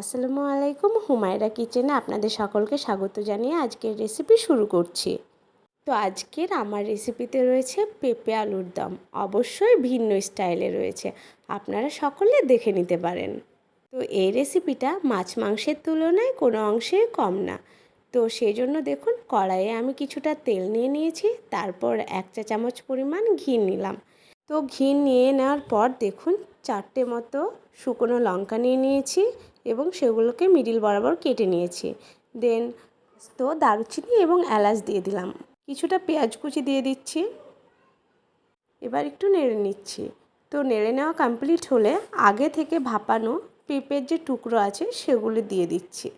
আসসালামু আলাইকুম, হুমায়রা কিচেনে আপনাদের সকলকে স্বাগত জানিয়ে আজকের রেসিপি শুরু করছি। তো আজকের আমার রেসিপিতে রয়েছে পেঁপে আলুর দম, অবশ্যই ভিন্ন স্টাইলে রয়েছে, আপনারা সকলে দেখে নিতে পারেন। তো এই রেসিপিটা মাছ মাংসের তুলনায় কোনো অংশে কম না। তো সেই জন্য দেখুন, কড়াইয়ে আমি কিছুটা তেল নিয়ে নিয়েছি, তারপর 1 চা চামচ পরিমাণ ঘি নিলাম। তো ঘি নিয়ে নেওয়ার পর দেখুন, 4টে মতো শুকনো লঙ্কা নিয়ে নিয়েছি এবং সেগুলোকে মিডিল বরাবর কেটে নিয়েছি। দেন তো দারুচিনি এবং এলাচ দিয়ে দিলাম, কিছুটা পেঁয়াজ কুচি দিয়ে দিচ্ছি। এবার একটু নেড়ে নিচ্ছি। তো নেড়ে নেওয়া কমপ্লিট হলে আগে থেকে ভাপানো পেঁপের যে টুকরো আছে সেগুলো দিয়ে দিচ্ছি।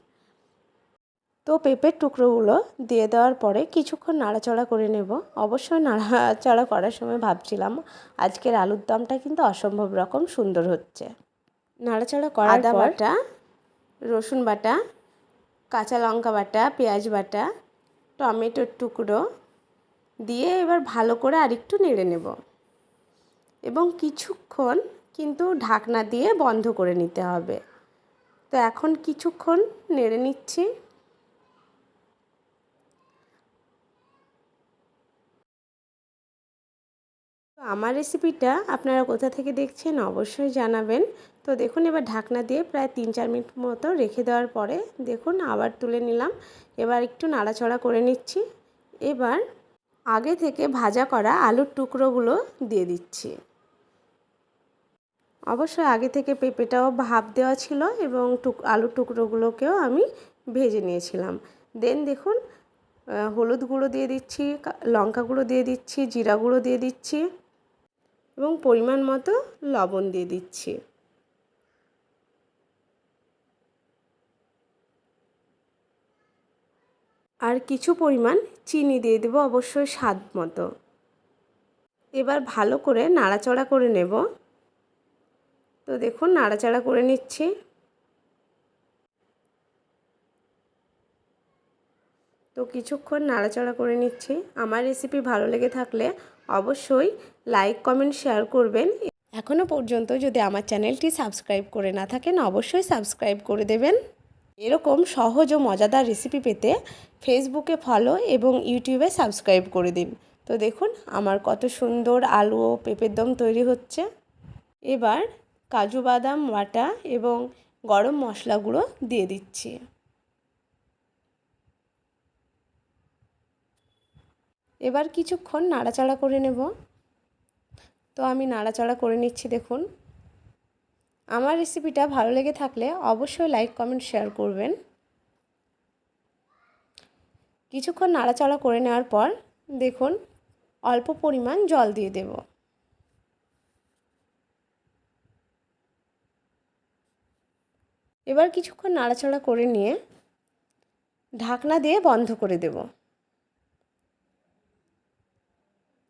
তো পেঁপের টুকরোগুলো দিয়ে দেওয়ার পরে কিছুক্ষণ নাড়াচাড়া করে নেব। অবশ্যই নাড়াচাড়া করার সময় ভাবছিলাম আজকের আলুর দমটা কিন্তু অসম্ভব রকম সুন্দর হচ্ছে। নাড়াচাড়া করার পর আদা বাটা, রসুন বাটা, কাঁচা লঙ্কা বাটা, পেঁয়াজ বাটা, টমেটোর টুকরো দিয়ে এবার ভালো করে আরেকটু নেড়ে নেব এবং কিছুক্ষণ কিন্তু ঢাকনা দিয়ে বন্ধ করে নিতে হবে। তো এখন কিছুক্ষণ নেড়ে নিচ্ছি। তো আমার রেসিপিটা আপনারা কোথা থেকে দেখছেন অবশ্যই জানাবেন। তো দেখুন, এবার ঢাকনা দিয়ে প্রায় 3-4 মিনিট মতো রেখে দেওয়ার পরে দেখুন আবার তুলে নিলাম। এবার একটু নাড়াচাড়া করে নিচ্ছি। এবার আগে থেকে ভাজা করা আলুর টুকরোগুলো দিয়ে দিচ্ছি। অবশ্যই আগে থেকে পেঁপেটাও ভাপ দেওয়া ছিল এবং আলুর টুকরোগুলোকেও আমি ভেজে নিয়েছিলাম। দেন দেখুন, হলুদ গুঁড়ো দিয়ে দিচ্ছি, লঙ্কা গুঁড়ো দিয়ে দিচ্ছি, জিরা গুঁড়ো দিয়ে দিচ্ছি এবং পরিমাণ মতো লবণ দিয়ে দিচ্ছি। আর কিছু পরিমাণ চিনি দিয়ে দেবো, অবশ্যই স্বাদ মতো। এবার ভালো করে নাড়াচাড়া করে নেব। তো দেখুন নাড়াচাড়া করে নিচ্ছি। তো কিছুক্ষণ নাড়াচাড়া করে নিচ্ছি। আমার রেসিপি ভালো লেগে থাকলে অবশ্যই লাইক, কমেন্ট, শেয়ার করবেন। এখনও পর্যন্ত যদি আমার চ্যানেলটি সাবস্ক্রাইব করে না থাকেন অবশ্যই সাবস্ক্রাইব করে দেবেন। এরকম সহজ ও মজাদার রেসিপি পেতে ফেসবুকে ফলো এবং ইউটিউবে সাবস্ক্রাইব করে দিন। তো দেখুন আমার কত সুন্দর আলু ও পেঁপের দম তৈরি হচ্ছে। এবার কাজু বাদাম বাটা এবং গরম মশলা গুঁড়ো দিয়ে দিচ্ছি। এবার কিছুক্ষণ নাড়াচাড়া করে নেব। তো আমি নাড়াচাড়া করে নিচ্ছি। দেখুন আমার রেসিপিটা ভালো লেগে থাকলে অবশ্যই লাইক, কমেন্ট, শেয়ার করবেন। কিছুক্ষণ নাড়াচাড়া করে নেওয়ার পর দেখুন অল্প পরিমাণ জল দিয়ে দেব। এবার কিছুক্ষণ নাড়াচাড়া করে নিয়ে ঢাকনা দিয়ে বন্ধ করে দেব।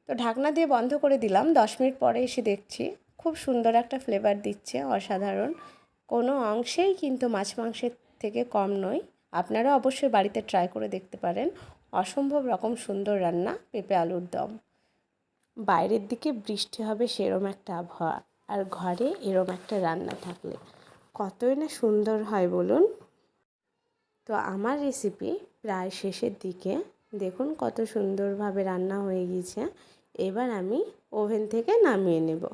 তো ঢাকনা দিয়ে বন্ধ করে দিলাম। 10 মিনিট পরে এসে দেখছি খুব সুন্দর একটা ফ্লেভার দিচ্ছে, অসাধারণ। কোনো অংশেই কিন্তু মাছ মাংসের থেকে কম নয়। আপনারা অবশ্যই বাড়িতে ট্রাই করে দেখতে পারেন। অসম্ভব রকম সুন্দর রান্না পেঁপে আলুর দম। বাইরের দিকে বৃষ্টি হবে সেরম একটা আবহাওয়া, আর ঘরে এরম একটা রান্না থাকলে কতই না সুন্দর হয় বলুন। তো আমার রেসিপি প্রায় শেষের দিকে, দেখুন কত সুন্দরভাবে রান্না হয়ে গিয়েছে। এবার আমি ওভেন থেকে নামিয়ে নেব।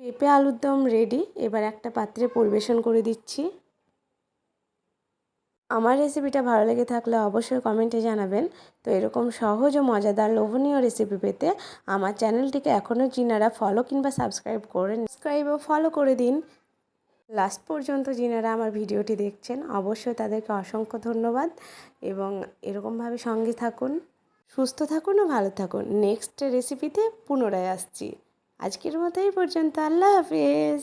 পেঁপে আলুর দম রেডি। এবার একটা পাত্রে পরিবেশন করে দিচ্ছি। আমার রেসিপিটা ভালো লেগে থাকলে অবশ্যই কমেন্টে জানাবেন। তো এরকম সহজ ও মজাদার লোভনীয় রেসিপি পেতে আমার চ্যানেলটিকে এখনও যিনারা ফলো কিংবা সাবস্ক্রাইব করেন, সাবস্ক্রাইব ও ফলো করে দিন। লাস্ট পর্যন্ত যিনারা আমার ভিডিওটি দেখছেন অবশ্যই তাদেরকে অসংখ্য ধন্যবাদ এবং এরকমভাবে সঙ্গে থাকুন, সুস্থ থাকুন ও ভালো থাকুন। নেক্সট রেসিপিতে পুনরায় আসছি। আজকের মতো এই পর্যন্ত। আল্লাহ হাফেজ।